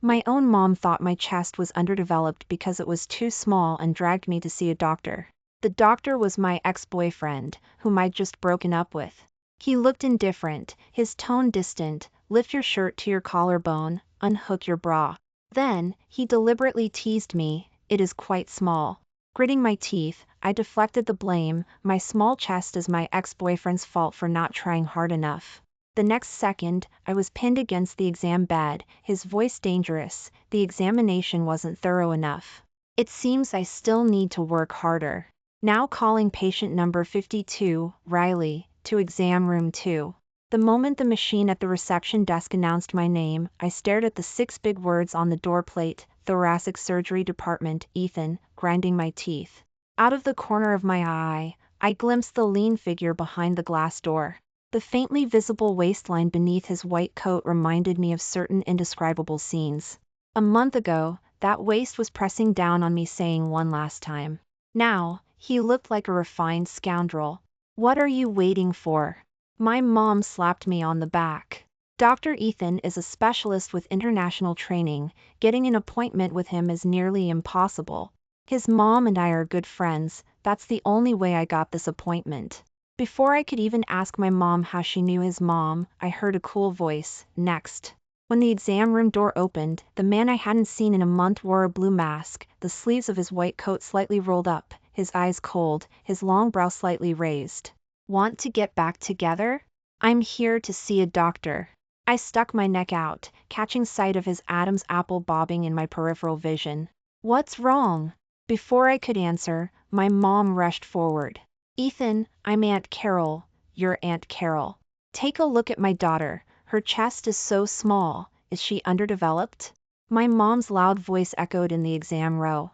My own mom thought my chest was underdeveloped because it was too small and dragged me to see a doctor. The doctor was my ex-boyfriend, whom I'd just broken up with. He looked indifferent, his tone distant. Lift your shirt to your collarbone, unhook your bra. Then, he deliberately teased me, it is quite small. Gritting my teeth, I deflected the blame, my small chest is my ex-boyfriend's fault for not trying hard enough. The next second, I was pinned against the exam bed, his voice dangerous, the examination wasn't thorough enough. It seems I still need to work harder. Now calling patient number 52, Riley, to exam room 2. The moment the machine at the reception desk announced my name, I stared at the 6 big words on the door plate, thoracic surgery department, Ethan, grinding my teeth. Out of the corner of my eye, I glimpsed the lean figure behind the glass door. The faintly visible waistline beneath his white coat reminded me of certain indescribable scenes. A month ago, that waist was pressing down on me saying one last time. Now, he looked like a refined scoundrel. What are you waiting for? My mom slapped me on the back. Dr. Ethan is a specialist with international training, getting an appointment with him is nearly impossible. His mom and I are good friends, that's the only way I got this appointment. Before I could even ask my mom how she knew his mom, I heard a cool voice, next. When the exam room door opened, the man I hadn't seen in a month wore a blue mask, the sleeves of his white coat slightly rolled up, his eyes cold, his long brow slightly raised. Want to get back together? I'm here to see a doctor. I stuck my neck out, catching sight of his Adam's apple bobbing in my peripheral vision. What's wrong? Before I could answer, my mom rushed forward. Ethan, I'm Aunt Carol, your Aunt Carol. Take a look at my daughter, her chest is so small, is she underdeveloped? My mom's loud voice echoed in the exam row.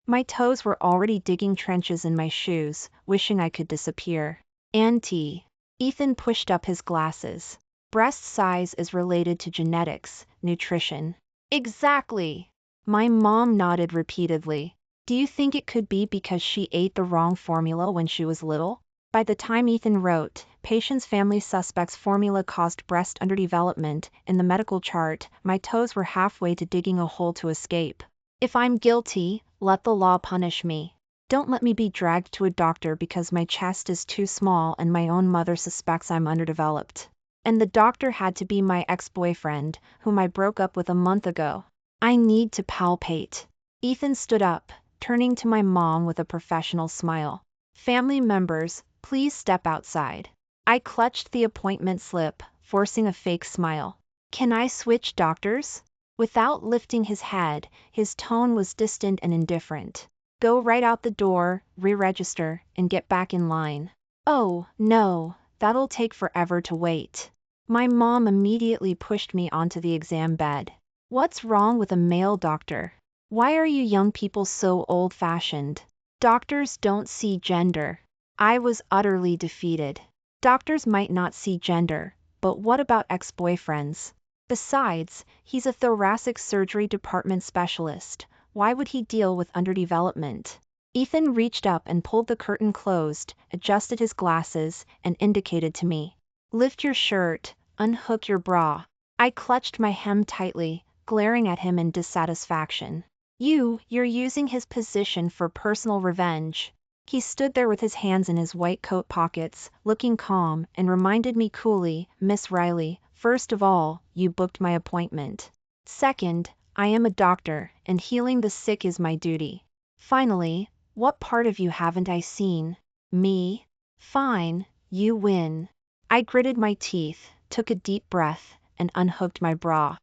My toes were already digging trenches in my shoes, wishing I could disappear. Auntie. Ethan pushed up his glasses. Breast size is related to genetics, nutrition. Exactly. My mom nodded repeatedly. Do you think it could be because she ate the wrong formula when she was little? By the time Ethan wrote, patient's family suspect's formula caused breast underdevelopment, in the medical chart, my toes were halfway to digging a hole to escape. If I'm guilty, let the law punish me. Don't let me be dragged to a doctor because my chest is too small and my own mother suspects I'm underdeveloped. And the doctor had to be my ex-boyfriend, whom I broke up with a month ago. I need to palpate. Ethan stood up, turning to my mom with a professional smile. Family members, please step outside. I clutched the appointment slip, forcing a fake smile. Can I switch doctors? Without lifting his head, his tone was distant and indifferent. Go right out the door, re-register, and get back in line. Oh, no, that'll take forever to wait. My mom immediately pushed me onto the exam bed. What's wrong with a male doctor? Why are you young people so old-fashioned? Doctors don't see gender. I was utterly defeated. Doctors might not see gender, but what about ex-boyfriends? Besides, he's a thoracic surgery department specialist. Why would he deal with underdevelopment? Ethan reached up and pulled the curtain closed, adjusted his glasses, and indicated to me. Lift your shirt, unhook your bra. I clutched my hem tightly, glaring at him in dissatisfaction. You're using his position for personal revenge. He stood there with his hands in his white coat pockets, looking calm, and reminded me coolly, Miss Riley, first of all, you booked my appointment. Second, I am a doctor, and healing the sick is my duty. Finally, what part of you haven't I seen? Me? Fine, you win. I gritted my teeth, took a deep breath, and unhooked my bra.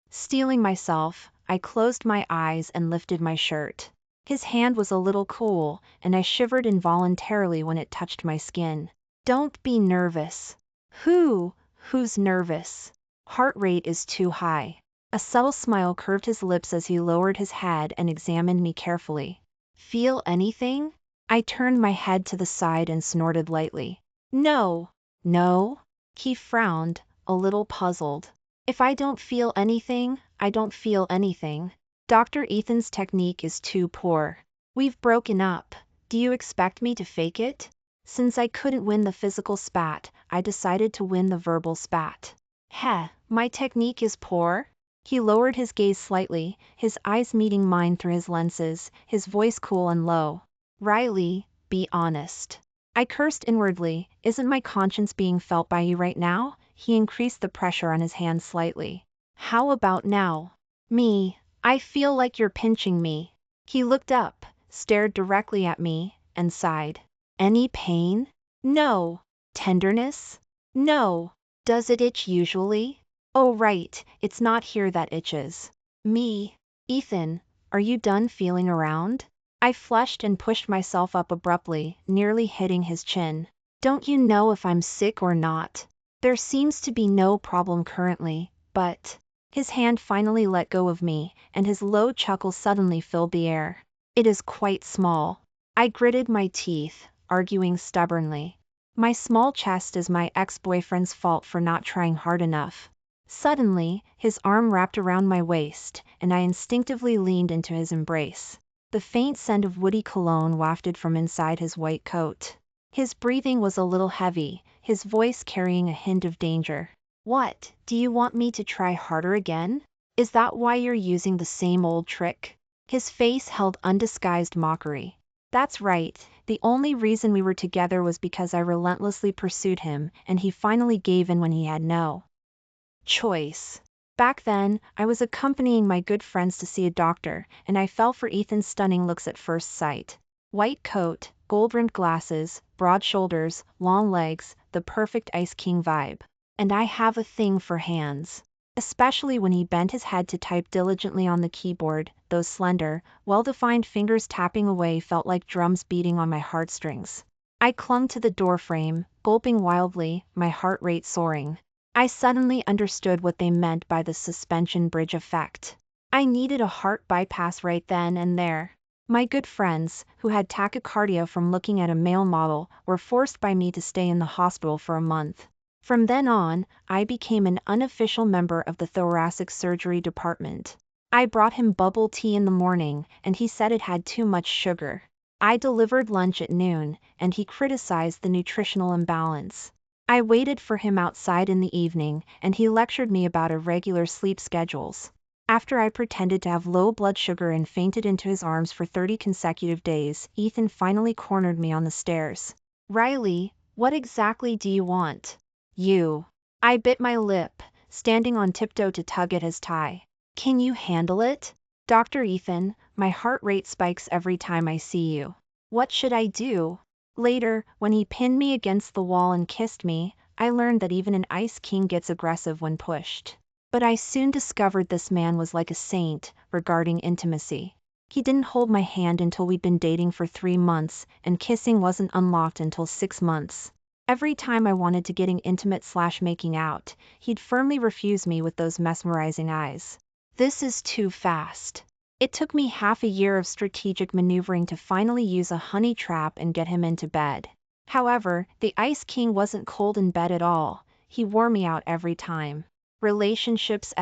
Steeling myself, I closed my eyes and lifted my shirt. His hand was a little cool, and I shivered involuntarily when it touched my skin. Don't be nervous. Who's nervous? Heart rate is too high. A subtle smile curved his lips as he lowered his head and examined me carefully. Feel anything? I turned my head to the side and snorted lightly. No. No? He frowned, a little puzzled. If I don't feel anything, I don't feel anything. Dr. Ethan's technique is too poor. We've broken up. Do you expect me to fake it? Since I couldn't win the physical spat, I decided to win the verbal spat. Heh, My technique is poor? He lowered his gaze slightly, his eyes meeting mine through his lenses, his voice cool and low. Riley, be honest. I cursed inwardly. Isn't my conscience being felt by you right now? He increased the pressure on his hand slightly. How about now? I feel like you're pinching me. He looked up, stared directly at me, and sighed. Any pain? No. Tenderness? No. Does it itch usually? Oh right, it's not here that itches. Ethan, are you done feeling around? I flushed and pushed myself up abruptly, nearly hitting his chin. Don't you know if I'm sick or not? There seems to be no problem currently, but... His hand finally let go of me, and his low chuckle suddenly filled the air. It is quite small. I gritted my teeth, arguing stubbornly. My small chest is my ex-boyfriend's fault for not trying hard enough. Suddenly, his arm wrapped around my waist, and I instinctively leaned into his embrace. The faint scent of woody cologne wafted from inside his white coat. His breathing was a little heavy, his voice carrying a hint of danger. What, do you want me to try harder again? Is that why you're using the same old trick? His face held undisguised mockery. That's right, the only reason we were together was because I relentlessly pursued him, and he finally gave in when he had no choice. Back then, I was accompanying my good friends to see a doctor, and I fell for Ethan's stunning looks at first sight. White coat, gold-rimmed glasses, broad shoulders, long legs, the perfect Ice King vibe. And I have a thing for hands. Especially when he bent his head to type diligently on the keyboard, those slender, well-defined fingers tapping away felt like drums beating on my heartstrings. I clung to the doorframe, gulping wildly, my heart rate soaring. I suddenly understood what they meant by the suspension bridge effect. I needed a heart bypass right then and there. My good friends, who had tachycardia from looking at a male model, were forced by me to stay in the hospital for a month. From then on, I became an unofficial member of the thoracic surgery department. I brought him bubble tea in the morning, and he said it had too much sugar. I delivered lunch at noon, and he criticized the nutritional imbalance. I waited for him outside in the evening, and he lectured me about irregular sleep schedules. After I pretended to have low blood sugar and fainted into his arms for 30 consecutive days, Ethan finally cornered me on the stairs. Riley, what exactly do you want? I bit my lip, standing on tiptoe to tug at his tie. Can you handle it? Dr. Ethan, my heart rate spikes every time I see you. What should I do? Later, when he pinned me against the wall and kissed me, I learned that even an Ice King gets aggressive when pushed. But I soon discovered this man was like a saint regarding intimacy. He didn't hold my hand until we'd been dating for 3 months, and kissing wasn't unlocked until 6 months. Every time I wanted to getting intimate/making out, he'd firmly refuse me with those mesmerizing eyes. This is too fast. It took me half a year of strategic maneuvering to finally use a honey trap and get him into bed. However, the Ice King wasn't cold in bed at all. He wore me out every time. Relationships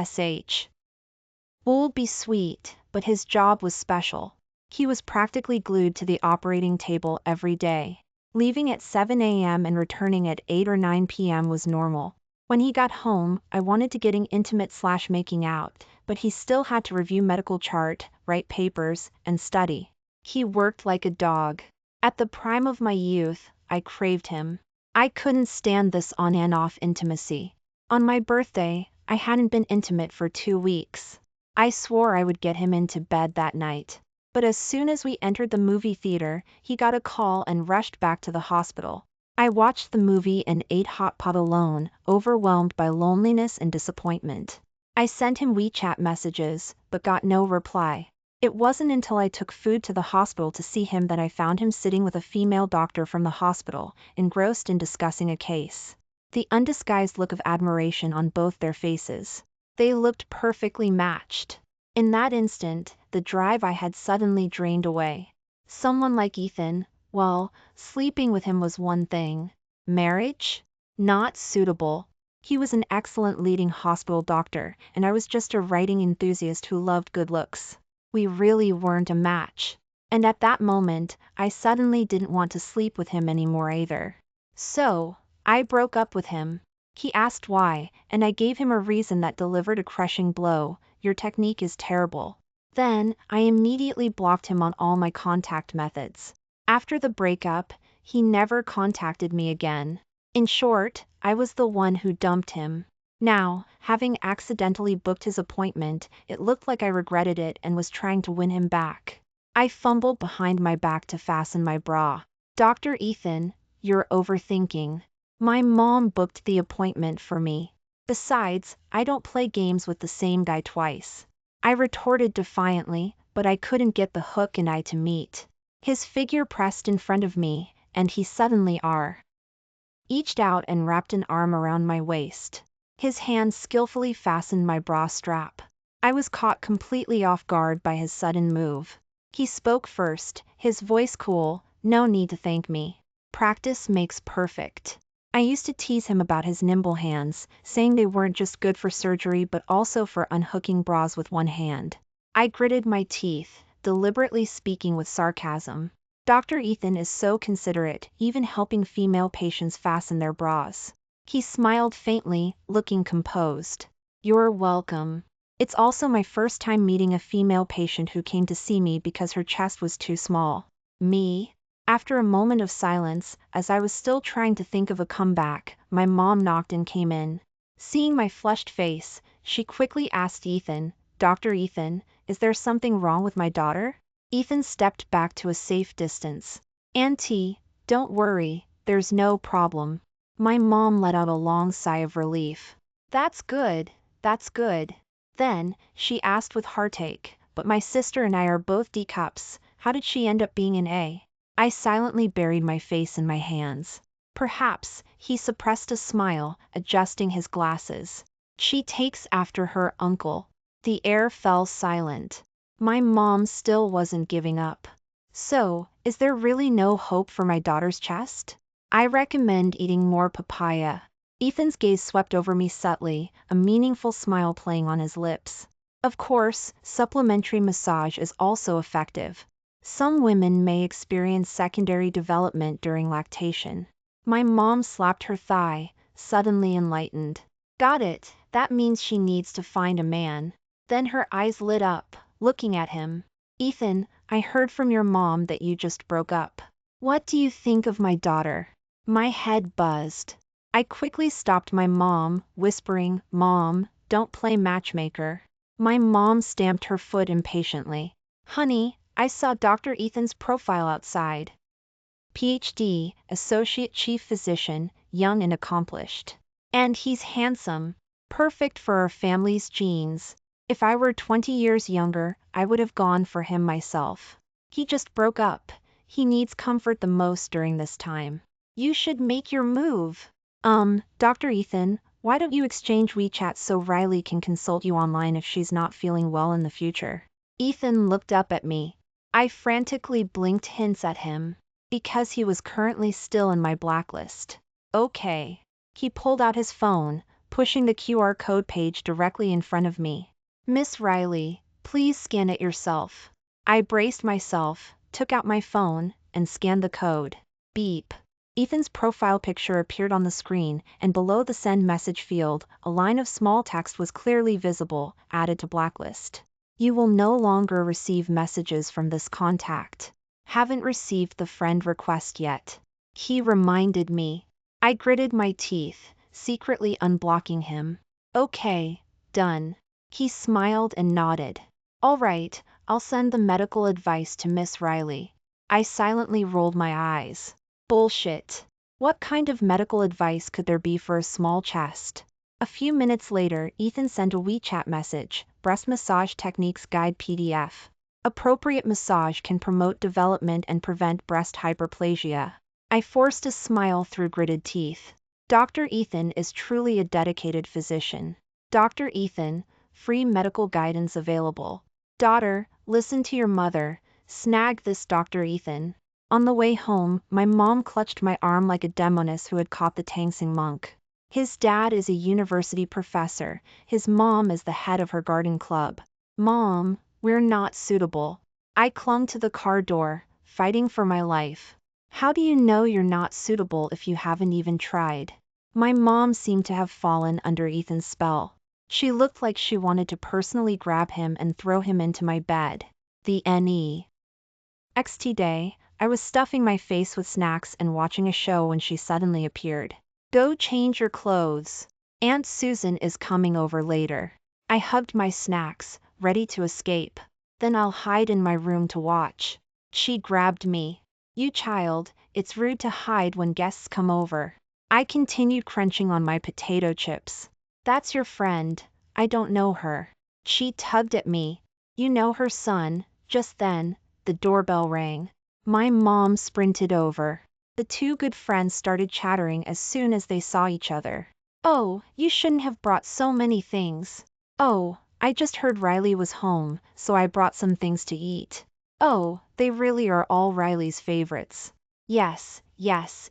would be sweet, but his job was special. He was practically glued to the operating table every day. Leaving at 7 a.m. and returning at 8 or 9 p.m. was normal. When he got home, I wanted to getting intimate/making out, but he still had to review medical chart, write papers, and study. He worked like a dog. At the prime of my youth, I craved him. I couldn't stand this on and off intimacy. On my birthday, I hadn't been intimate for 2 weeks. I swore I would get him into bed that night. But as soon as we entered the movie theater, he got a call and rushed back to the hospital. I watched the movie and ate hot pot alone, overwhelmed by loneliness and disappointment. I sent him WeChat messages, but got no reply. It wasn't until I took food to the hospital to see him that I found him sitting with a female doctor from the hospital, engrossed in discussing a case. The undisguised look of admiration on both their faces. They looked perfectly matched. In that instant, the drive I had suddenly drained away. Someone like Ethan, well, sleeping with him was one thing. Marriage? Not suitable. He was an excellent leading hospital doctor, and I was just a writing enthusiast who loved good looks. We really weren't a match. And at that moment, I suddenly didn't want to sleep with him anymore either. So, I broke up with him. He asked why, and I gave him a reason that delivered a crushing blow. Your technique is terrible. Then, I immediately blocked him on all my contact methods. After the breakup, he never contacted me again. In short, I was the one who dumped him. Now, having accidentally booked his appointment, it looked like I regretted it and was trying to win him back. I fumbled behind my back to fasten my bra. Dr. Ethan, you're overthinking. My mom booked the appointment for me. Besides, I don't play games with the same guy twice. I retorted defiantly, but I couldn't get the hook and eye to meet. His figure pressed in front of me, and he suddenly reached out and wrapped an arm around my waist. His hand skillfully fastened my bra strap. I was caught completely off guard by his sudden move. He spoke first, his voice cool. No need to thank me. Practice makes perfect. I used to tease him about his nimble hands, saying they weren't just good for surgery but also for unhooking bras with one hand. I gritted my teeth, deliberately speaking with sarcasm. Dr. Ethan is so considerate, even helping female patients fasten their bras. He smiled faintly, looking composed. You're welcome. It's also my first time meeting a female patient who came to see me because her chest was too small. Me? After a moment of silence, as I was still trying to think of a comeback, my mom knocked and came in. Seeing my flushed face, she quickly asked Ethan, Dr. Ethan, is there something wrong with my daughter? Ethan stepped back to a safe distance. Auntie, don't worry, there's no problem. My mom let out a long sigh of relief. That's good, that's good. Then, she asked with heartache, but my sister and I are both D cups, how did she end up being an A? I silently buried my face in my hands. Perhaps, he suppressed a smile, adjusting his glasses. She takes after her uncle. The air fell silent. My mom still wasn't giving up. So, is there really no hope for my daughter's chest? I recommend eating more papaya. Ethan's gaze swept over me subtly, a meaningful smile playing on his lips. Of course, supplementary massage is also effective. Some women may experience secondary development during lactation. My mom slapped her thigh, suddenly enlightened. Got it, that means she needs to find a man. Then her eyes lit up, looking at him. Ethan, I heard from your mom that you just broke up. What do you think of my daughter? My head buzzed. I quickly stopped my mom, whispering, Mom, don't play matchmaker. My mom stamped her foot impatiently. Honey, I saw Dr. Ethan's profile outside. PhD, Associate Chief Physician, young and accomplished. And he's handsome. Perfect for our family's genes. If I were 20 years younger, I would have gone for him myself. He just broke up. He needs comfort the most during this time. You should make your move. Dr. Ethan, why don't you exchange WeChat so Riley can consult you online if she's not feeling well in the future? Ethan looked up at me. I frantically blinked hints at him. Because he was currently still in my blacklist. Okay. He pulled out his phone, pushing the QR code page directly in front of me. Miss Riley, please scan it yourself. I braced myself, took out my phone, and scanned the code. Beep. Ethan's profile picture appeared on the screen, and below the send message field, a line of small text was clearly visible, added to blacklist. You will no longer receive messages from this contact. Haven't received the friend request yet. He reminded me. I gritted my teeth, secretly unblocking him. Okay, done. He smiled and nodded. All right, I'll send the medical advice to Miss Riley. I silently rolled my eyes. Bullshit. What kind of medical advice could there be for a small chest? A few minutes later, Ethan sent a WeChat message, Breast Massage Techniques Guide PDF. Appropriate massage can promote development and prevent breast hyperplasia. I forced a smile through gritted teeth. Dr. Ethan is truly a dedicated physician. Dr. Ethan, free medical guidance available. Daughter, listen to your mother. Snag this Dr. Ethan. On the way home, my mom clutched my arm like a demoness who had caught the Tangsing monk. His dad is a university professor, his mom is the head of her garden club. Mom, we're not suitable. I clung to the car door, fighting for my life. How do you know you're not suitable if you haven't even tried? My mom seemed to have fallen under Ethan's spell. She looked like she wanted to personally grab him and throw him into my bed. The next day, I was stuffing my face with snacks and watching a show when she suddenly appeared. Go change your clothes. Aunt Susan is coming over later. I hugged my snacks, ready to escape. Then I'll hide in my room to watch. She grabbed me. You child, it's rude to hide when guests come over. I continued crunching on my potato chips. That's your friend. I don't know her. She tugged at me. You know her son. Just then, the doorbell rang. My mom sprinted over. The two good friends started chattering as soon as they saw each other. Oh, you shouldn't have brought so many things. Oh, I just heard Riley was home, so I brought some things to eat. Oh, they really are all Riley's favorites. Yes,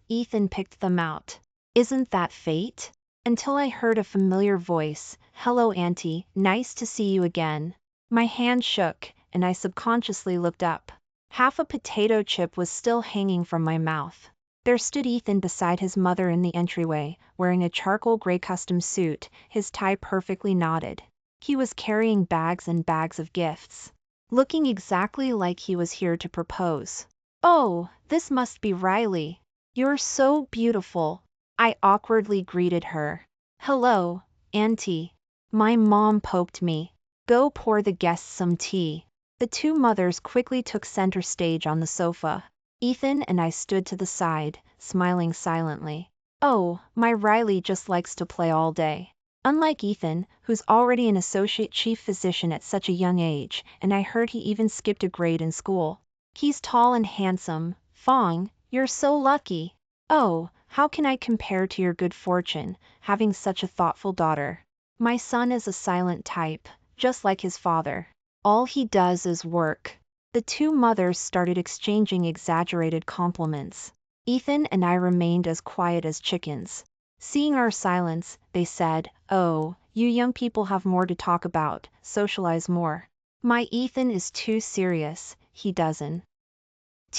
Ethan picked them out. Isn't that fate? Until I heard a familiar voice. Hello, Auntie, nice to see you again. My hand shook, and I subconsciously looked up. Half a potato chip was still hanging from my mouth. There stood Ethan beside his mother in the entryway, wearing a charcoal gray custom suit, his tie perfectly knotted. He was carrying bags and bags of gifts, looking exactly like he was here to propose. Oh, this must be Riley. You're so beautiful. I awkwardly greeted her. Hello, Auntie. My mom poked me. Go pour the guests some tea. The two mothers quickly took center stage on the sofa. Ethan and I stood to the side, smiling silently. Oh, my Riley just likes to play all day. Unlike Ethan, who's already an associate chief physician at such a young age, and I heard he even skipped a grade in school. He's tall and handsome. Fong, you're so lucky. Oh, how can I compare to your good fortune, having such a thoughtful daughter? My son is a silent type, just like his father. All he does is work. The two mothers started exchanging exaggerated compliments. Ethan and I remained as quiet as chickens. Seeing our silence, they said, Oh, you young people have more to talk about, socialize more. My Ethan is too serious, he doesn't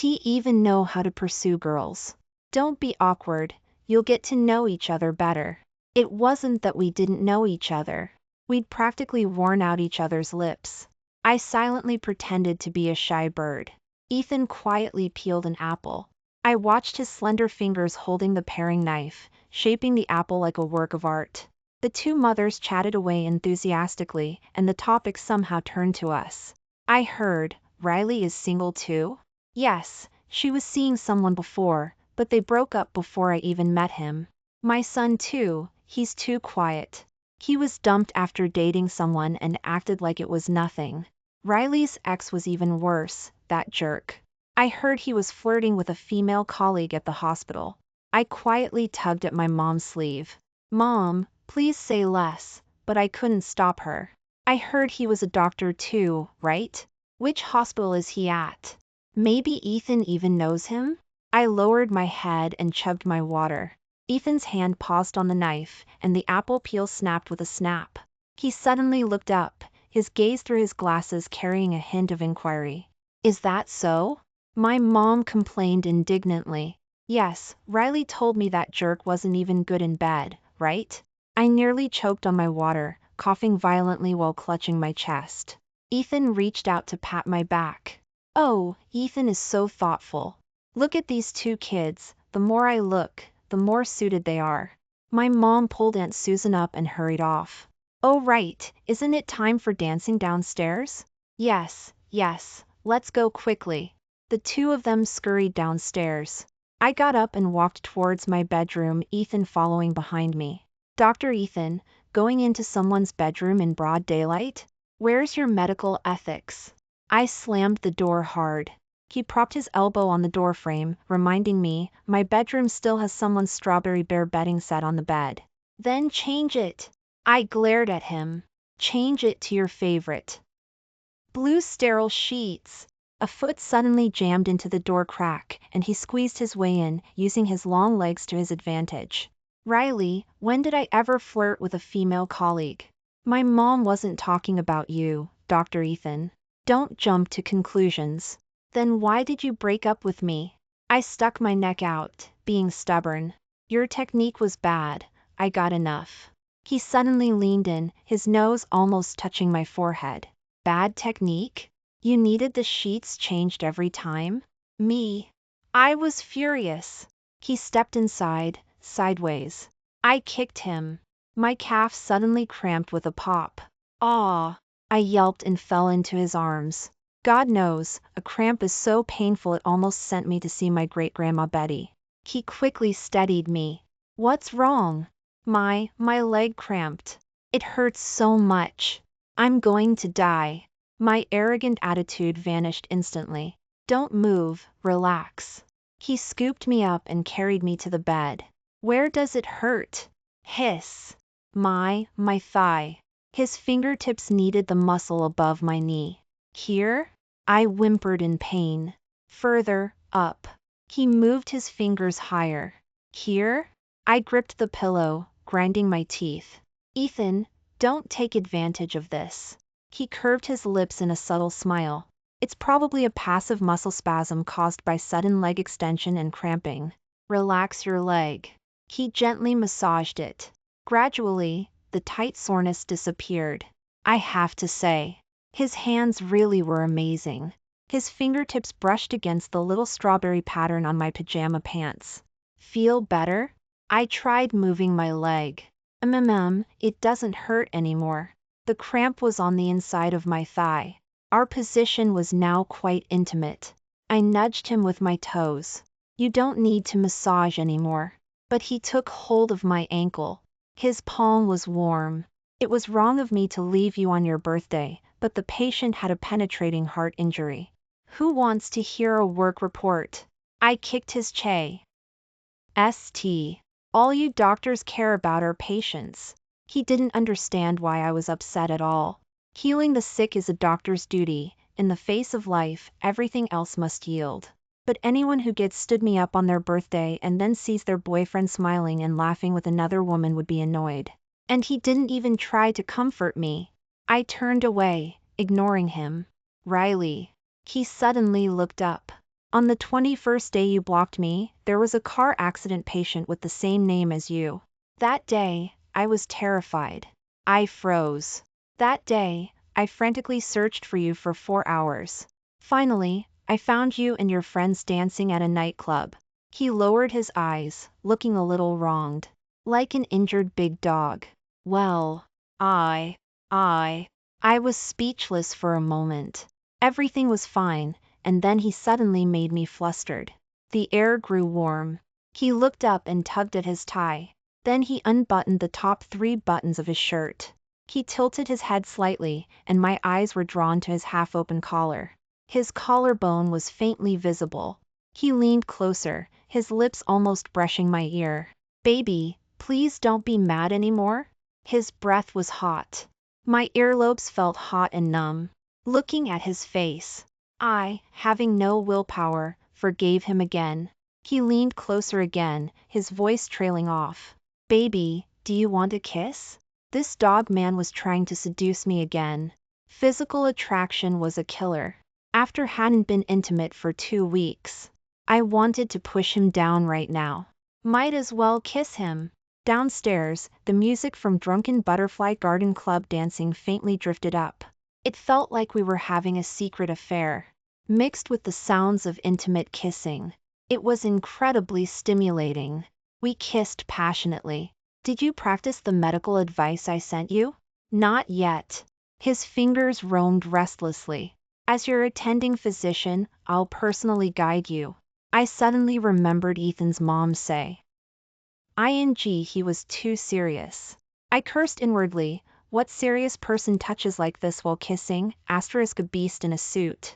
even know how to pursue girls. Don't be awkward, you'll get to know each other better. It wasn't that we didn't know each other. We'd practically worn out each other's lips. I silently pretended to be a shy bird. Ethan quietly peeled an apple. I watched his slender fingers holding the paring knife, shaping the apple like a work of art. The two mothers chatted away enthusiastically, and the topic somehow turned to us. I heard, Riley is single too? Yes, she was seeing someone before, but they broke up before I even met him. My son too, he's too quiet. He was dumped after dating someone and acted like it was nothing. Riley's ex was even worse, that jerk. I heard he was flirting with a female colleague at the hospital. I quietly tugged at my mom's sleeve. Mom, please say less, but I couldn't stop her. I heard he was a doctor too, right? Which hospital is he at? Maybe Ethan even knows him? I lowered my head and chugged my water. Ethan's hand paused on the knife, and the apple peel snapped with a snap. He suddenly looked up, his gaze through his glasses carrying a hint of inquiry. Is that so? My mom complained indignantly. Yes, Riley told me that jerk wasn't even good in bed, right? I nearly choked on my water, coughing violently while clutching my chest. Ethan reached out to pat my back. Oh, Ethan is so thoughtful. Look at these two kids, the more I look, the more suited they are. My mom pulled Aunt Susan up and hurried off. Oh right, isn't it time for dancing downstairs? Yes, let's go quickly. The two of them scurried downstairs. I got up and walked towards my bedroom, Ethan following behind me. Dr. Ethan, going into someone's bedroom in broad daylight? Where's your medical ethics? I slammed the door hard. He propped his elbow on the doorframe, reminding me, my bedroom still has someone's strawberry bear bedding set on the bed. Then change it. I glared at him. Change it to your favorite blue sterile sheets. A foot suddenly jammed into the door crack, and he squeezed his way in, using his long legs to his advantage. Riley, when did I ever flirt with a female colleague? My mom wasn't talking about you, Dr. Ethan. Don't jump to conclusions. Then why did you break up with me? I stuck my neck out, being stubborn. Your technique was bad. I got enough. He suddenly leaned in, his nose almost touching my forehead. Bad technique? You needed the sheets changed every time? Me. I was furious. He stepped inside, sideways. I kicked him. My calf suddenly cramped with a pop. "Aw!" I yelped and fell into his arms. God knows, a cramp is so painful it almost sent me to see my great-grandma Betty. He quickly steadied me. "What's wrong?" My leg cramped. It hurts so much. I'm going to die." My arrogant attitude vanished instantly. "Don't move, relax." He scooped me up and carried me to the bed. "Where does it hurt?" Hiss. My thigh. His fingertips kneaded the muscle above my knee. "Here?" I whimpered in pain. "Further up." He moved his fingers higher. "Here?" I gripped the pillow, grinding my teeth. "Ethan, don't take advantage of this." He curved his lips in a subtle smile. "It's probably a passive muscle spasm caused by sudden leg extension and cramping. Relax your leg." He gently massaged it. Gradually, the tight soreness disappeared. I have to say, his hands really were amazing. His fingertips brushed against the little strawberry pattern on my pajama pants. "Feel better?" I tried moving my leg. It doesn't hurt anymore." The cramp was on the inside of my thigh. Our position was now quite intimate. I nudged him with my toes. "You don't need to massage anymore." But he took hold of my ankle. His palm was warm. "It was wrong of me to leave you on your birthday, but the patient had a penetrating heart injury." Who wants to hear a work report? I kicked his St. All you doctors care about are patients. He didn't understand why I was upset at all. Healing the sick is a doctor's duty. In the face of life, everything else must yield. But anyone who gets stood me up on their birthday and then sees their boyfriend smiling and laughing with another woman would be annoyed. And he didn't even try to comfort me. I turned away, ignoring him. "Riley." He suddenly looked up. "On the 21st day you blocked me, there was a car accident patient with the same name as you." That day, I was terrified. I froze. That day, I frantically searched for you for 4 hours. Finally, I found you and your friends dancing at a nightclub. He lowered his eyes, looking a little wronged. Like an injured big dog. Well, I was speechless for a moment. Everything was fine, and then he suddenly made me flustered. The air grew warm. He looked up and tugged at his tie. Then he unbuttoned the top 3 buttons of his shirt. He tilted his head slightly, and my eyes were drawn to his half-open collar. His collarbone was faintly visible. He leaned closer, his lips almost brushing my ear. "Baby, please don't be mad anymore." His breath was hot. My earlobes felt hot and numb. Looking at his face, I, having no willpower, forgave him again. He leaned closer again, his voice trailing off. "Baby, do you want a kiss?" This dog man was trying to seduce me again. Physical attraction was a killer. After hadn't been intimate for 2 weeks. I wanted to push him down right now. Might as well kiss him. Downstairs, the music from Drunken Butterfly Garden Club dancing faintly drifted up. It felt like we were having a secret affair, mixed with the sounds of intimate kissing. It was incredibly stimulating. We kissed passionately. "Did you practice the medical advice I sent you?" "Not yet." His fingers roamed restlessly. "As your attending physician, I'll personally guide you." I suddenly remembered Ethan's mom say. He was too serious. I cursed inwardly. What serious person touches like this while kissing? *A beast in a suit.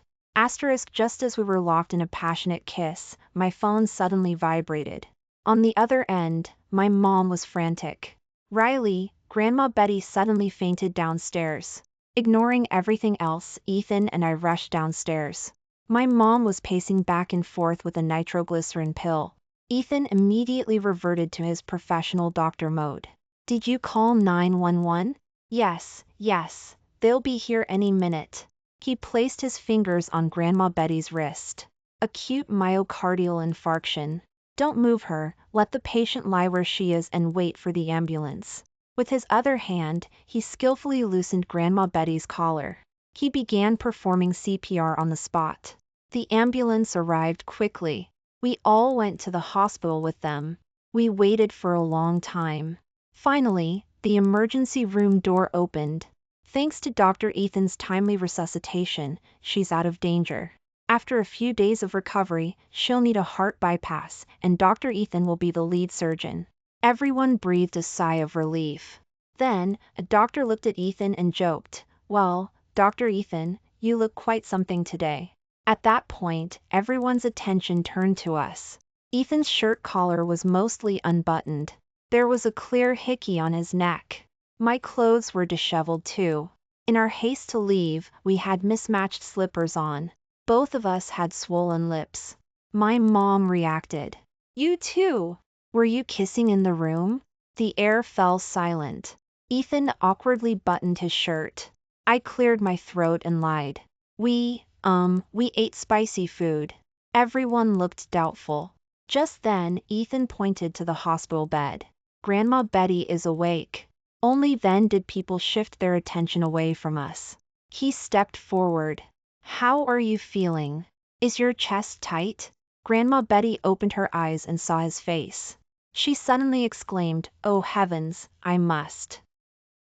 Just as we were locked in a passionate kiss, my phone suddenly vibrated. On the other end, my mom was frantic. "Riley, Grandma Betty suddenly fainted downstairs." Ignoring everything else, Ethan and I rushed downstairs. My mom was pacing back and forth with a nitroglycerin pill. Ethan immediately reverted to his professional doctor mode. "Did you call 911? Yes, they'll be here any minute." He placed his fingers on Grandma Betty's wrist. "Acute myocardial infarction." Don't move her, let the patient lie where she is and wait for the ambulance. With his other hand, he skillfully loosened Grandma Betty's collar. He began performing CPR on the spot. The ambulance arrived quickly. We all went to the hospital with them. We waited for a long time. Finally, the emergency room door opened. Thanks to Dr. Ethan's timely resuscitation, she's out of danger. After a few days of recovery, she'll need a heart bypass, and Dr. Ethan will be the lead surgeon. Everyone breathed a sigh of relief. Then, a doctor looked at Ethan and joked, "Well, Dr. Ethan, you look quite something today." At that point, everyone's attention turned to us. Ethan's shirt collar was mostly unbuttoned. There was a clear hickey on his neck. My clothes were disheveled too. In our haste to leave, we had mismatched slippers on. Both of us had swollen lips. My mom reacted. "You too! Were you kissing in the room?" The air fell silent. Ethan awkwardly buttoned his shirt. I cleared my throat and lied. We ate spicy food." Everyone looked doubtful. Just then, Ethan pointed to the hospital bed. "Grandma Betty is awake." Only then did people shift their attention away from us. He stepped forward. "How are you feeling? Is your chest tight?" Grandma Betty opened her eyes and saw his face. She suddenly exclaimed, "Oh heavens, I must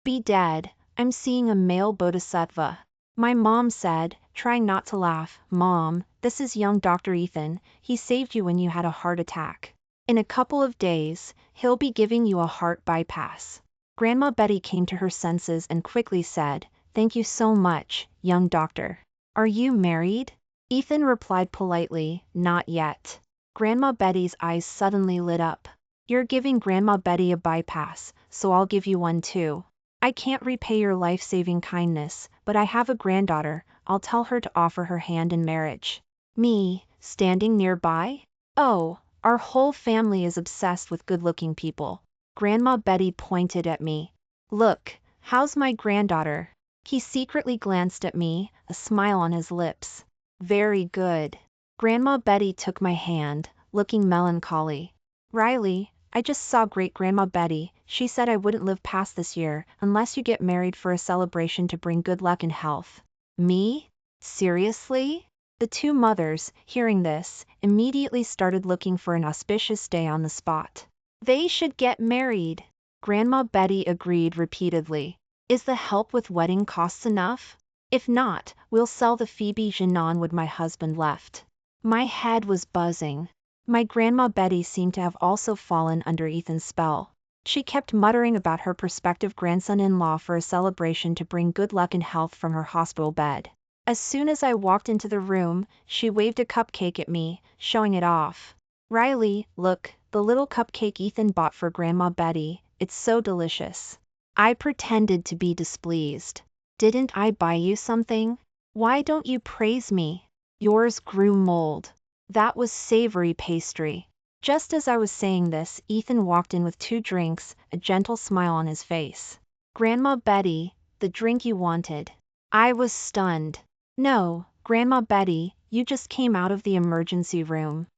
be dead. I'm seeing a male bodhisattva." My mom said, trying not to laugh, "Mom, this is young Dr. Ethan. He saved you when you had a heart attack. In a couple of days, he'll be giving you a heart bypass." Grandma Betty came to her senses and quickly said, "Thank you so much, young doctor." "Are you married?" Ethan replied politely, "Not yet." Grandma Betty's eyes suddenly lit up. "You're giving Grandma Betty a bypass, so I'll give you one too. I can't repay your life-saving kindness, but I have a granddaughter. I'll tell her to offer her hand in marriage." Me, standing nearby? "Oh, our whole family is obsessed with good-looking people." Grandma Betty pointed at me. "Look, how's my granddaughter?" He secretly glanced at me, a smile on his lips. "Very good." Grandma Betty took my hand, looking melancholy. "Riley, I just saw Great-Grandma Betty. She said I wouldn't live past this year unless you get married for a celebration to bring good luck and health." Me? Seriously? The two mothers, hearing this, immediately started looking for an auspicious day on the spot. "They should get married." Grandma Betty agreed repeatedly. "Is the help with wedding costs enough? If not, we'll sell the Phoebe Genon my husband left." My head was buzzing. My Grandma Betty seemed to have also fallen under Ethan's spell. She kept muttering about her prospective grandson-in-law for a celebration to bring good luck and health from her hospital bed. As soon as I walked into the room, she waved a cupcake at me, showing it off. "Riley, look, the little cupcake Ethan bought for Grandma Betty. It's so delicious." I pretended to be displeased. "Didn't I buy you something? Why don't you praise me? Yours grew mold." That was savory pastry. Just as I was saying this, Ethan walked in with 2 drinks, a gentle smile on his face. "Grandma Betty, the drink you wanted." I was stunned. "No, Grandma Betty, you just came out of the emergency room.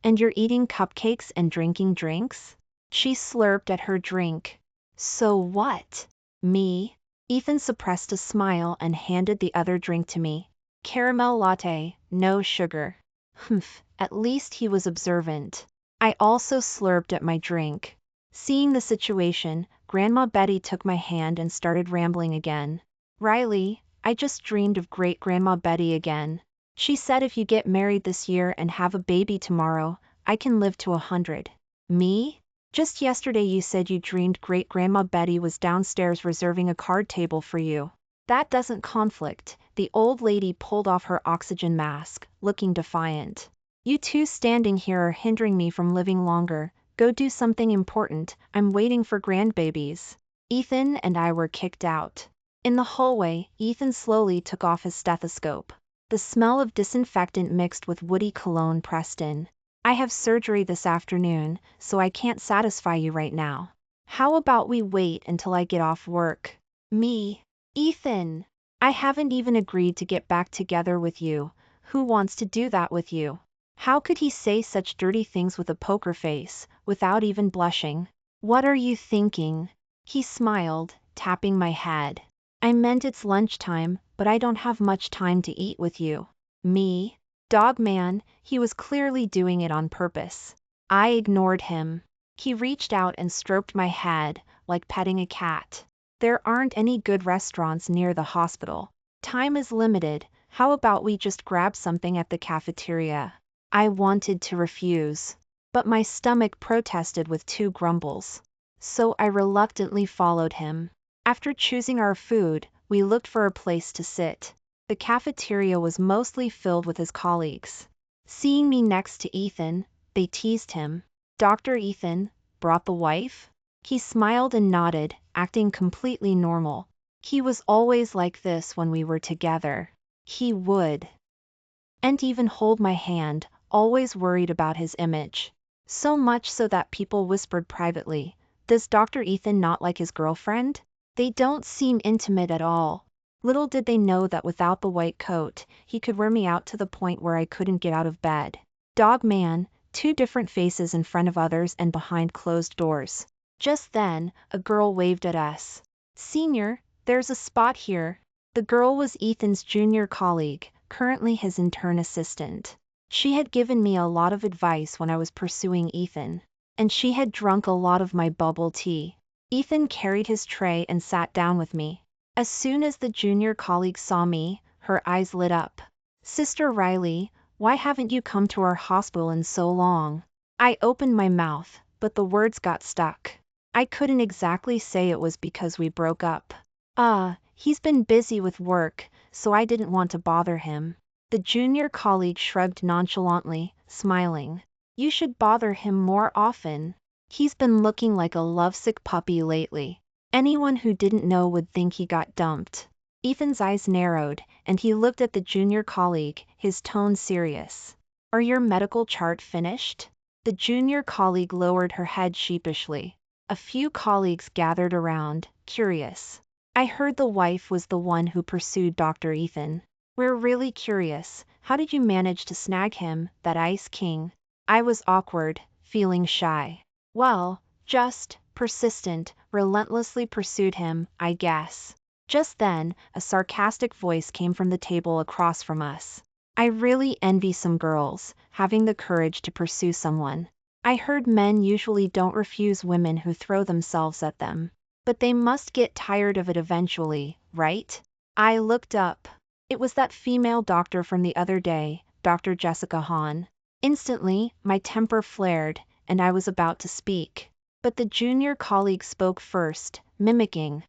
And you're eating cupcakes and drinking drinks?" She slurped at her drink. "So what?" Me? Ethan suppressed a smile and handed the other drink to me. "Caramel latte, no sugar." Humph, at least he was observant. I also slurped at my drink. Seeing the situation, Grandma Betty took my hand and started rambling again. "Riley, I just dreamed of Great-Grandma Betty again. She said if you get married this year and have a baby tomorrow, I can live to 100. Me? Just yesterday you said you dreamed Great-Grandma Betty was downstairs reserving a card table for you. That doesn't conflict." The old lady pulled off her oxygen mask, looking defiant. "You two standing here are hindering me from living longer. Go do something important. I'm waiting for grandbabies." Ethan and I were kicked out. In the hallway, Ethan slowly took off his stethoscope. The smell of disinfectant mixed with woody cologne pressed in. "I have surgery this afternoon, so I can't satisfy you right now. How about we wait until I get off work?" Me? "Ethan, I haven't even agreed to get back together with you. Who wants to do that with you?" How could he say such dirty things with a poker face, without even blushing? What are you thinking? He smiled, tapping my head. I meant it's lunchtime, but I don't have much time to eat with you. Me? Dog man, he was clearly doing it on purpose. I ignored him. He reached out and stroked my head, like petting a cat. There aren't any good restaurants near the hospital. Time is limited, how about we just grab something at the cafeteria? I wanted to refuse, but my stomach protested with two grumbles. So I reluctantly followed him. After choosing our food, we looked for a place to sit. The cafeteria was mostly filled with his colleagues. Seeing me next to Ethan, they teased him. Dr. Ethan, brought the wife? He smiled and nodded, acting completely normal. He was always like this when we were together. He would. And even hold my hand, always worried about his image. So much so that people whispered privately, "Does Dr. Ethan not like his girlfriend?" They don't seem intimate at all. Little did they know that without the white coat, he could wear me out to the point where I couldn't get out of bed. Dog man, two different faces in front of others and behind closed doors. Just then, a girl waved at us. "Senior, there's a spot here." The girl was Ethan's junior colleague, currently his intern assistant. She had given me a lot of advice when I was pursuing Ethan, and she had drunk a lot of my bubble tea. Ethan carried his tray and sat down with me. As soon as the junior colleague saw me, her eyes lit up. "Sister Riley, why haven't you come to our hospital in so long?" I opened my mouth, but the words got stuck. I couldn't exactly say it was because we broke up. He's been busy with work, so I didn't want to bother him. The junior colleague shrugged nonchalantly, smiling. "You should bother him more often. He's been looking like a lovesick puppy lately. Anyone who didn't know would think he got dumped." Ethan's eyes narrowed, and he looked at the junior colleague, his tone serious. "Are your medical chart finished?" The junior colleague lowered her head sheepishly. A few colleagues gathered around, curious. "I heard the wife was the one who pursued Dr. Ethan. We're really curious, how did you manage to snag him, that Ice King?" I was awkward, feeling shy. "Well, just persistent, relentlessly pursued him, I guess." Just then, a sarcastic voice came from the table across from us. "I really envy some girls, having the courage to pursue someone. I heard men usually don't refuse women who throw themselves at them. But they must get tired of it eventually, right?" I looked up. It was that female doctor from the other day, Dr. Jessica Hahn. Instantly, my temper flared, and I was about to speak. But the junior colleague spoke first, mimicking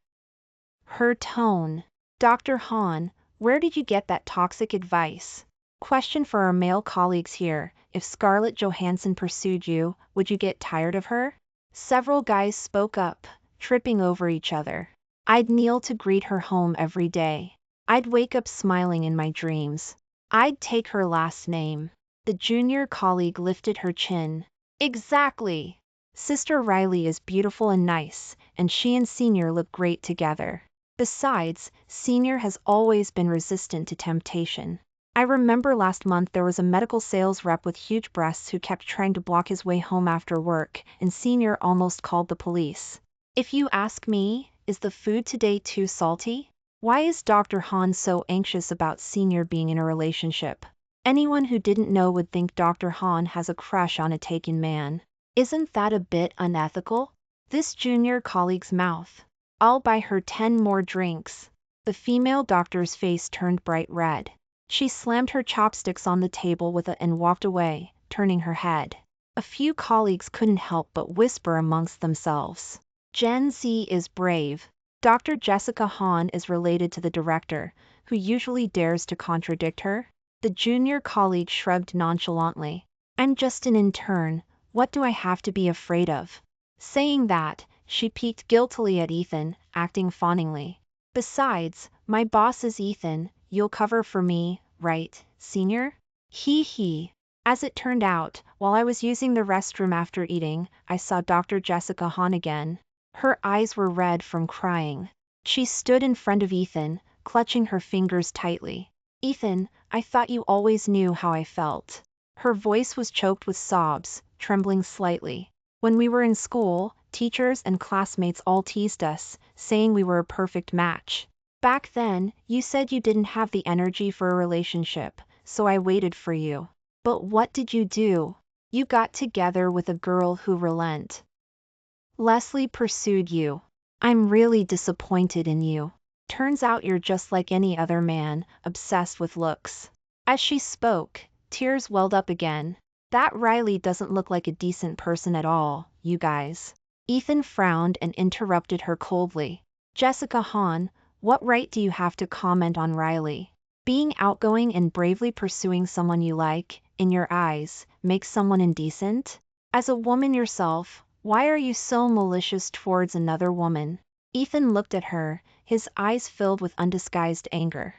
her tone. "Dr. Hahn, where did you get that toxic advice? Question for our male colleagues here, if Scarlett Johansson pursued you, would you get tired of her?" Several guys spoke up, tripping over each other. "I'd kneel to greet her home every day. I'd wake up smiling in my dreams. I'd take her last name." The junior colleague lifted her chin. "Exactly. Sister Riley is beautiful and nice, and she and Senior look great together. Besides, Senior has always been resistant to temptation. I remember last month there was a medical sales rep with huge breasts who kept trying to block his way home after work, and Senior almost called the police. If you ask me, is the food today too salty? Why is Dr. Hahn so anxious about Senior being in a relationship? Anyone who didn't know would think Dr. Hahn has a crush on a taken man. Isn't that a bit unethical?" This junior colleague's mouth. "I'll buy her 10 more drinks." The female doctor's face turned bright red. She slammed her chopsticks on the table with it and walked away, turning her head. A few colleagues couldn't help but whisper amongst themselves. "Gen Z is brave." Dr. Jessica Hahn is related to the director, who usually dares to contradict her. The junior colleague shrugged nonchalantly. "I'm just an intern, what do I have to be afraid of?" Saying that, she peeked guiltily at Ethan, acting fawningly. "Besides, my boss is Ethan, you'll cover for me, right, Senior?" Hee hee. As it turned out, while I was using the restroom after eating, I saw Dr. Jessica Hahn again. Her eyes were red from crying. She stood in front of Ethan, clutching her fingers tightly. "Ethan, I thought you always knew how I felt." Her voice was choked with sobs, trembling slightly. When we were in school, teachers and classmates all teased us, saying we were a perfect match. Back then, you said you didn't have the energy for a relationship, so I waited for you. But what did you do? You got together with a girl who relentlessly pursued you. I'm really disappointed in you. Turns out you're just like any other man, obsessed with looks. As she spoke, tears welled up again. That Riley doesn't look like a decent person at all, you guys. Ethan frowned and interrupted her coldly. Jessica Hahn, what right do you have to comment on Riley? Being outgoing and bravely pursuing someone you like, in your eyes, makes someone indecent? As a woman yourself, why are you so malicious towards another woman? Ethan looked at her, his eyes filled with undisguised anger.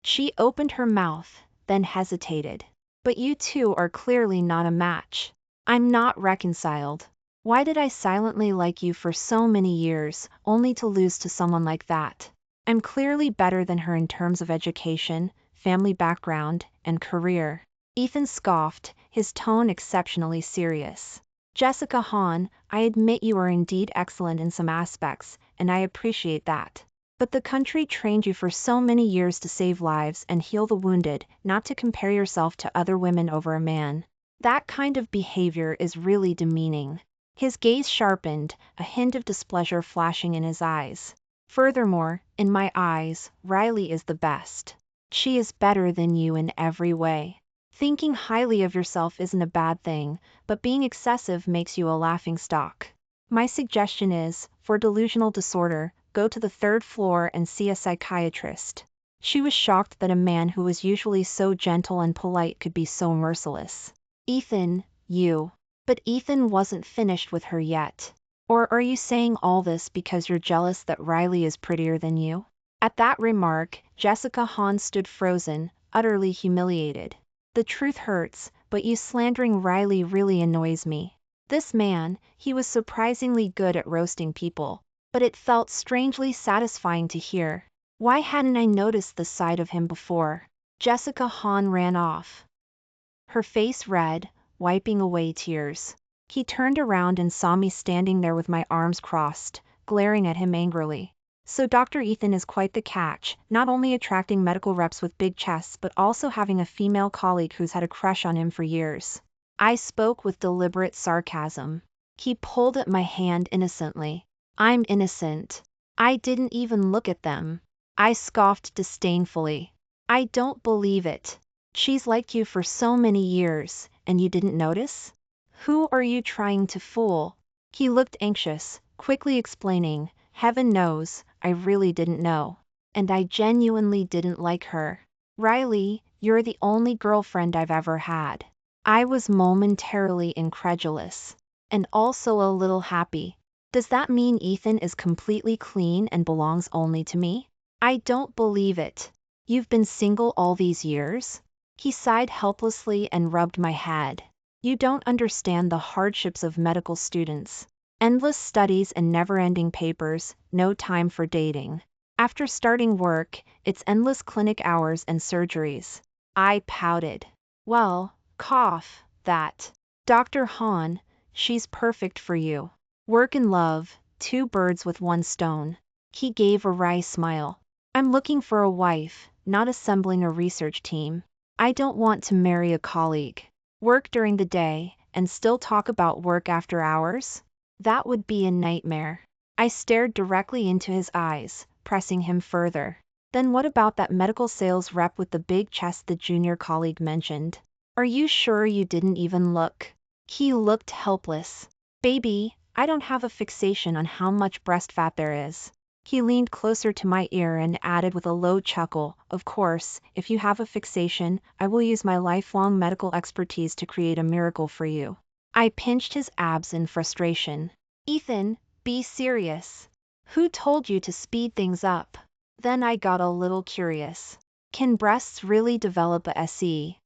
She opened her mouth, then hesitated. But you two are clearly not a match. I'm not reconciled. Why did I silently like you for so many years, only to lose to someone like that? I'm clearly better than her in terms of education, family background, and career. Ethan scoffed, his tone exceptionally serious. Jessica Hahn, I admit you are indeed excellent in some aspects, and I appreciate that. But the country trained you for so many years to save lives and heal the wounded, not to compare yourself to other women over a man. That kind of behavior is really demeaning. His gaze sharpened, a hint of displeasure flashing in his eyes. Furthermore, in my eyes, Riley is the best. She is better than you in every way. Thinking highly of yourself isn't a bad thing, but being excessive makes you a laughingstock. My suggestion is, for delusional disorder, go to the 3rd floor and see a psychiatrist. She was shocked that a man who was usually so gentle and polite could be so merciless. Ethan, you. But Ethan wasn't finished with her yet. Or are you saying all this because you're jealous that Riley is prettier than you? At that remark, Jessica Hahn stood frozen, utterly humiliated. The truth hurts, but you slandering Riley really annoys me. This man, he was surprisingly good at roasting people. But it felt strangely satisfying to hear. Why hadn't I noticed this side of him before? Jessica Hahn ran off, her face red, wiping away tears. He turned around and saw me standing there with my arms crossed, glaring at him angrily. So Dr. Ethan is quite the catch, not only attracting medical reps with big chests but also having a female colleague who's had a crush on him for years. I spoke with deliberate sarcasm. He pulled at my hand innocently. I'm innocent. I didn't even look at them. I scoffed disdainfully. I don't believe it. She's liked you for so many years, and you didn't notice? Who are you trying to fool? He looked anxious, quickly explaining, heaven knows, I really didn't know. And I genuinely didn't like her. Riley, you're the only girlfriend I've ever had. I was momentarily incredulous. And also a little happy. Does that mean Ethan is completely clean and belongs only to me? I don't believe it. You've been single all these years? He sighed helplessly and rubbed my head. You don't understand the hardships of medical students. Endless studies and never-ending papers, no time for dating. After starting work, it's endless clinic hours and surgeries. I pouted. Well, that. Dr. Hahn, she's perfect for you. Work and love, 2 birds with 1 stone. He gave a wry smile. I'm looking for a wife, not assembling a research team. I don't want to marry a colleague. Work during the day, and still talk about work after hours? That would be a nightmare. I stared directly into his eyes, pressing him further. Then what about that medical sales rep with the big chest the junior colleague mentioned? Are you sure you didn't even look? He looked helpless. Baby, I don't have a fixation on how much breast fat there is. He leaned closer to my ear and added with a low chuckle, of course, if you have a fixation, I will use my lifelong medical expertise to create a miracle for you. I pinched his abs in frustration. Ethan, be serious. Who told you to speed things up? Then I got a little curious. Can breasts really develop a SE?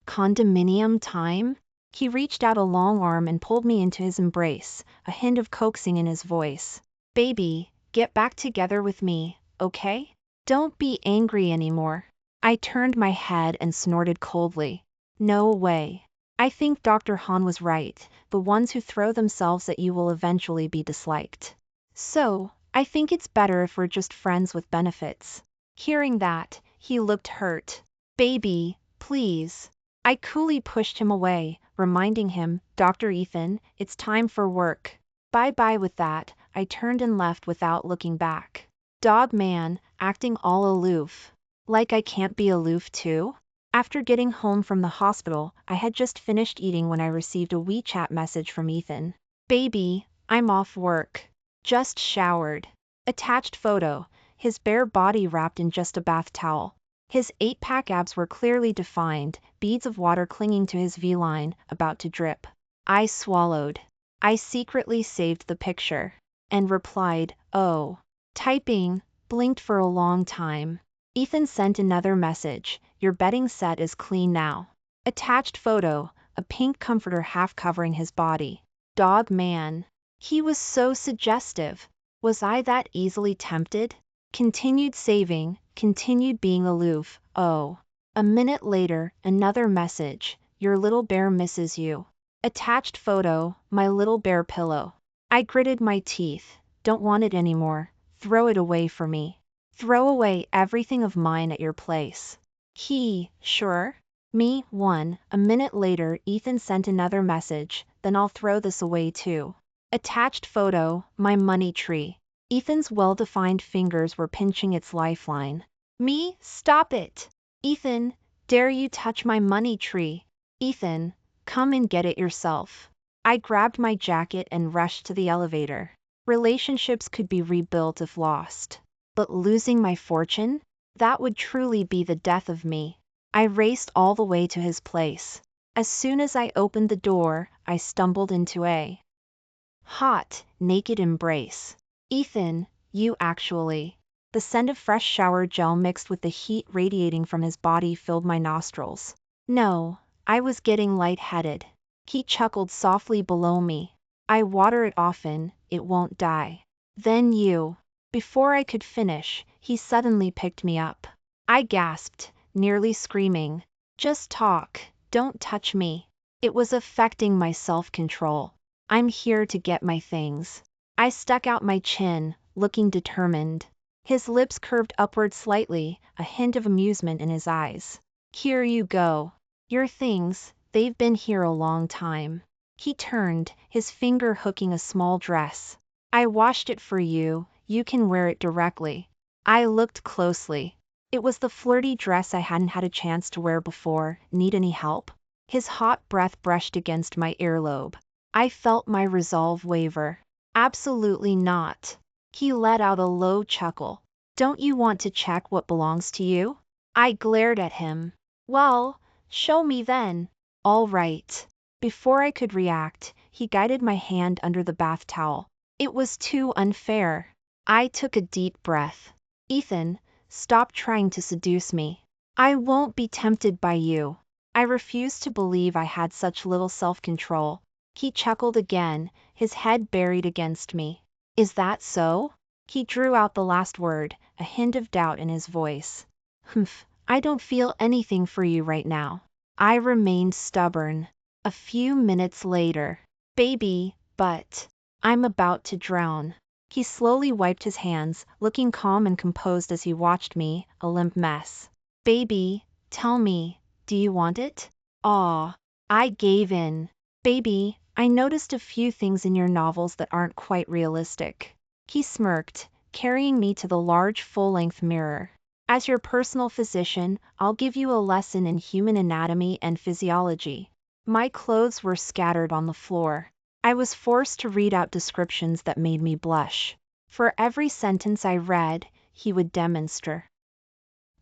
Condominium time? He reached out a long arm and pulled me into his embrace, a hint of coaxing in his voice. Baby, get back together with me, okay? Don't be angry anymore. I turned my head and snorted coldly. No way. I think Dr. Han was right. The ones who throw themselves at you will eventually be disliked. So, I think it's better if we're just friends with benefits. Hearing that, he looked hurt. Baby, please. I coolly pushed him away, reminding him, Dr. Ethan, it's time for work. Bye-bye. With that, I turned and left without looking back. Dog man, acting all aloof. Like I can't be aloof too? After getting home from the hospital, I had just finished eating when I received a WeChat message from Ethan. Baby, I'm off work. Just showered. Attached photo, his bare body wrapped in just a bath towel. His 8-pack abs were clearly defined, beads of water clinging to his V-line, about to drip. I swallowed. I secretly saved the picture. And replied, oh. Typing, blinked for a long time. Ethan sent another message, your bedding set is clean now. Attached photo, a pink comforter half covering his body. Dog man. He was so suggestive. Was I that easily tempted? Continued saving, continued being aloof, oh. A minute later, another message, your little bear misses you. Attached photo, my little bear pillow. I gritted my teeth, don't want it anymore, throw it away for me. Throw away everything of mine at your place. He, sure? Me, one. A minute later, Ethan sent another message, then I'll throw this away too. Attached photo, my money tree. Ethan's well-defined fingers were pinching its lifeline. Me, stop it. Ethan, dare you touch my money tree? Ethan, come and get it yourself. I grabbed my jacket and rushed to the elevator. Relationships could be rebuilt if lost. But losing my fortune? That would truly be the death of me. I raced all the way to his place. As soon as I opened the door, I stumbled into a hot, naked embrace. Ethan, you actually. The scent of fresh shower gel mixed with the heat radiating from his body filled my nostrils. No, I was getting lightheaded. He chuckled softly below me. I water it often, it won't die. Then you. Before I could finish, he suddenly picked me up. I gasped, nearly screaming. Just talk, don't touch me. It was affecting my self-control. I'm here to get my things. I stuck out my chin, looking determined. His lips curved upward slightly, a hint of amusement in his eyes. Here you go. Your things, they've been here a long time. He turned, his finger hooking a small dress. I washed it for you, you can wear it directly. I looked closely. It was the flirty dress I hadn't had a chance to wear before. Need any help? His hot breath brushed against my earlobe. I felt my resolve waver. Absolutely not. He let out a low chuckle. Don't you want to check what belongs to you? I glared at him. Well, show me then. All right. Before I could react, he guided my hand under the bath towel. It was too unfair. I took a deep breath. Ethan, stop trying to seduce me. I won't be tempted by you. I refused to believe I had such little self-control. He chuckled again, his head buried against me. Is that so? He drew out the last word, a hint of doubt in his voice. Humph, I don't feel anything for you right now. I remained stubborn. A few minutes later. Baby, but I'm about to drown. He slowly wiped his hands, looking calm and composed as he watched me, a limp mess. Baby, tell me, do you want it? Aw. I gave in. Baby, I noticed a few things in your novels that aren't quite realistic. He smirked, carrying me to the large full-length mirror. As your personal physician, I'll give you a lesson in human anatomy and physiology. My clothes were scattered on the floor. I was forced to read out descriptions that made me blush. For every sentence I read, he would demonstrate.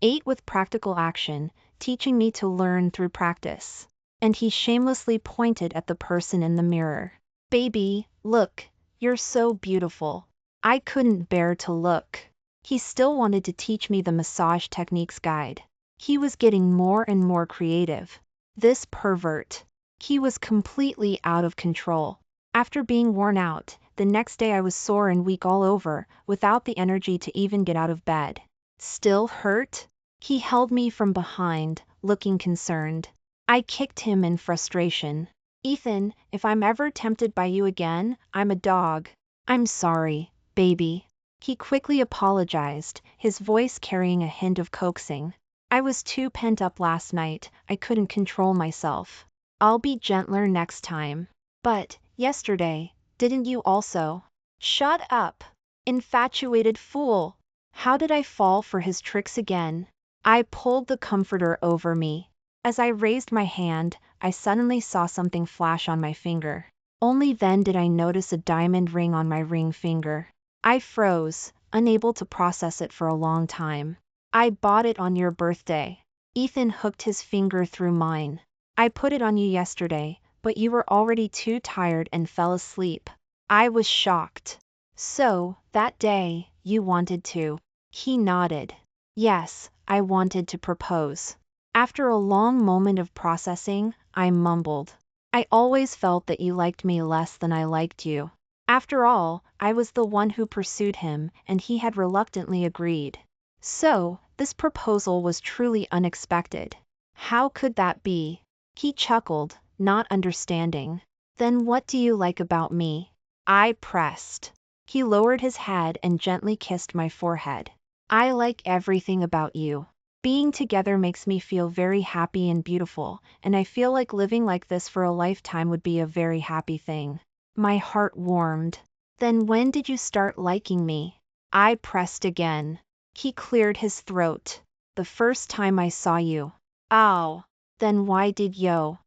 8 with practical action, teaching me to learn through practice. And he shamelessly pointed at the person in the mirror. Baby, look, you're so beautiful. I couldn't bear to look. He still wanted to teach me the massage techniques guide. He was getting more and more creative. This pervert. He was completely out of control. After being worn out, the next day I was sore and weak all over, without the energy to even get out of bed. Still hurt? He held me from behind, looking concerned. I kicked him in frustration. Ethan, if I'm ever tempted by you again, I'm a dog. I'm sorry, baby. He quickly apologized, his voice carrying a hint of coaxing. I was too pent up last night, I couldn't control myself. I'll be gentler next time. But, yesterday, didn't you also? Shut up. Infatuated fool. How did I fall for his tricks again? I pulled the comforter over me. As I raised my hand, I suddenly saw something flash on my finger. Only then did I notice a diamond ring on my ring finger. I froze, unable to process it for a long time. I bought it on your birthday. Ethan hooked his finger through mine. I put it on you yesterday, but you were already too tired and fell asleep. I was shocked. So, that day, you wanted to. He nodded. Yes, I wanted to propose. After a long moment of processing, I mumbled. I always felt that you liked me less than I liked you. After all, I was the one who pursued him, and he had reluctantly agreed. So, this proposal was truly unexpected. How could that be? He chuckled, not understanding. Then what do you like about me? I pressed. He lowered his head and gently kissed my forehead. I like everything about you. Being together makes me feel very happy and beautiful, and I feel like living like this for a lifetime would be a very happy thing. My heart warmed. Then when did you start liking me? I pressed again. He cleared his throat. The first time I saw you. Ow. Then why did you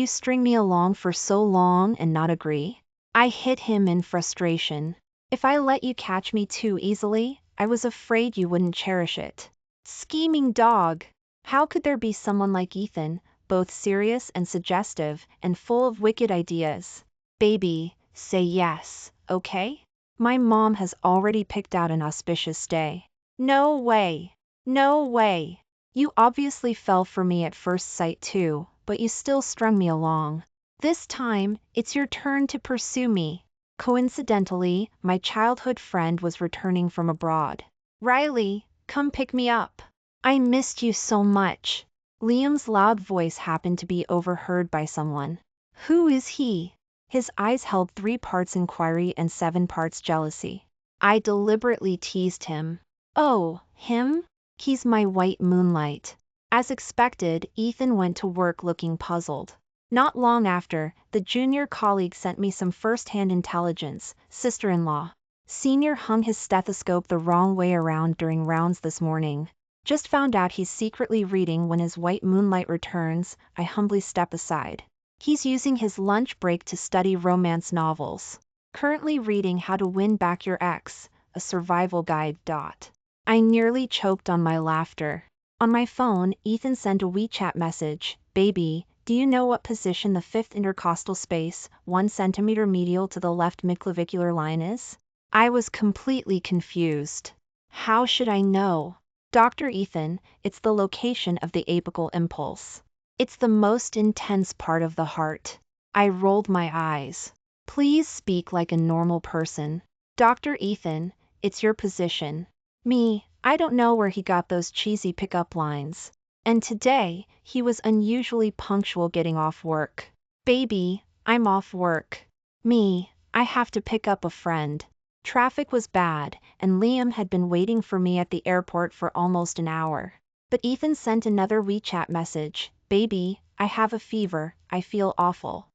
string me along for so long and not agree? I hit him in frustration. If I let you catch me too easily, I was afraid you wouldn't cherish it. Scheming dog. How could there be someone like Ethan, both serious and suggestive, and full of wicked ideas? Baby, say yes, okay? My mom has already picked out an auspicious day. No way. No way. You obviously fell for me at first sight too, but you still strung me along. This time, it's your turn to pursue me. Coincidentally, my childhood friend was returning from abroad. Riley, come pick me up. I missed you so much. Liam's loud voice happened to be overheard by someone. Who is he? His eyes held 3 parts inquiry and 7 parts jealousy. I deliberately teased him. Oh, him? He's my white moonlight. As expected, Ethan went to work looking puzzled. Not long after, the junior colleague sent me some first-hand intelligence. Sister-in-law. Senior hung his stethoscope the wrong way around during rounds this morning. Just found out he's secretly reading when his white moonlight returns. I humbly step aside. He's using his lunch break to study romance novels. Currently reading How to Win Back Your Ex, a survival guide. I nearly choked on my laughter. On my phone, Ethan sent a WeChat message. Baby, do you know what position the 5th intercostal space, 1 centimeter medial to the left midclavicular line is? I was completely confused. How should I know? Dr. Ethan, it's the location of the apical impulse. It's the most intense part of the heart. I rolled my eyes. Please speak like a normal person. Dr. Ethan, it's your position. Me, I don't know where he got those cheesy pickup lines. And today, he was unusually punctual getting off work. Baby, I'm off work. Me, I have to pick up a friend. Traffic was bad, and Liam had been waiting for me at the airport for almost an hour. But Ethan sent another WeChat message. Baby, I have a fever, I feel awful.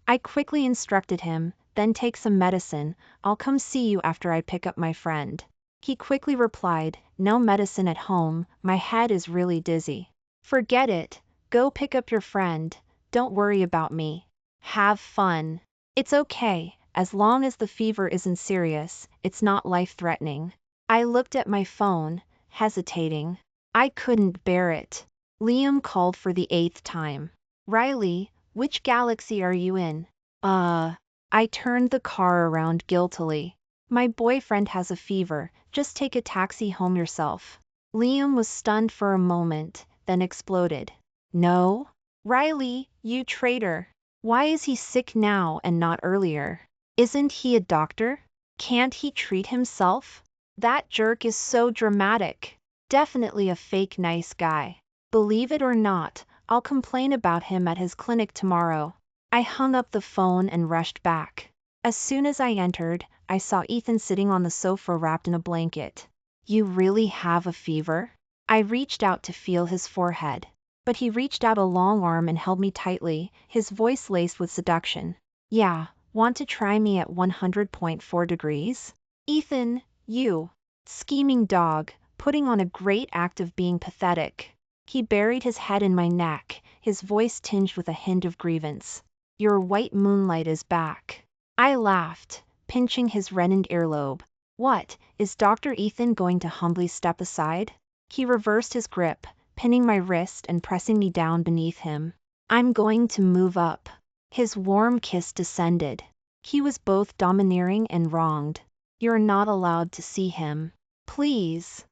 I quickly instructed him, then take some medicine, I'll come see you after I pick up my friend. He quickly replied, no medicine at home, my head is really dizzy. Forget it, go pick up your friend, don't worry about me. Have fun. It's okay, as long as the fever isn't serious, it's not life-threatening. I looked at my phone, hesitating. I couldn't bear it. Liam called for the 8th time. Riley, which galaxy are you in? I turned the car around guiltily. My boyfriend has a fever, just take a taxi home yourself. Liam was stunned for a moment, then exploded. No? Riley, you traitor. Why is he sick now and not earlier? Isn't he a doctor? Can't he treat himself? That jerk is so dramatic. Definitely a fake nice guy. Believe it or not, I'll complain about him at his clinic tomorrow. I hung up the phone and rushed back. As soon as I entered, I saw Ethan sitting on the sofa wrapped in a blanket. You really have a fever? I reached out to feel his forehead. But he reached out a long arm and held me tightly, his voice laced with seduction. Yeah, want to try me at 100.4 degrees? Ethan, you scheming dog, putting on a great act of being pathetic. He buried his head in my neck, his voice tinged with a hint of grievance. Your white moonlight is back. I laughed, pinching his reddened earlobe. What, is Dr. Ethan going to humbly step aside? He reversed his grip, pinning my wrist and pressing me down beneath him. I'm going to move up. His warm kiss descended. He was both domineering and wronged. You're not allowed to see him. Please.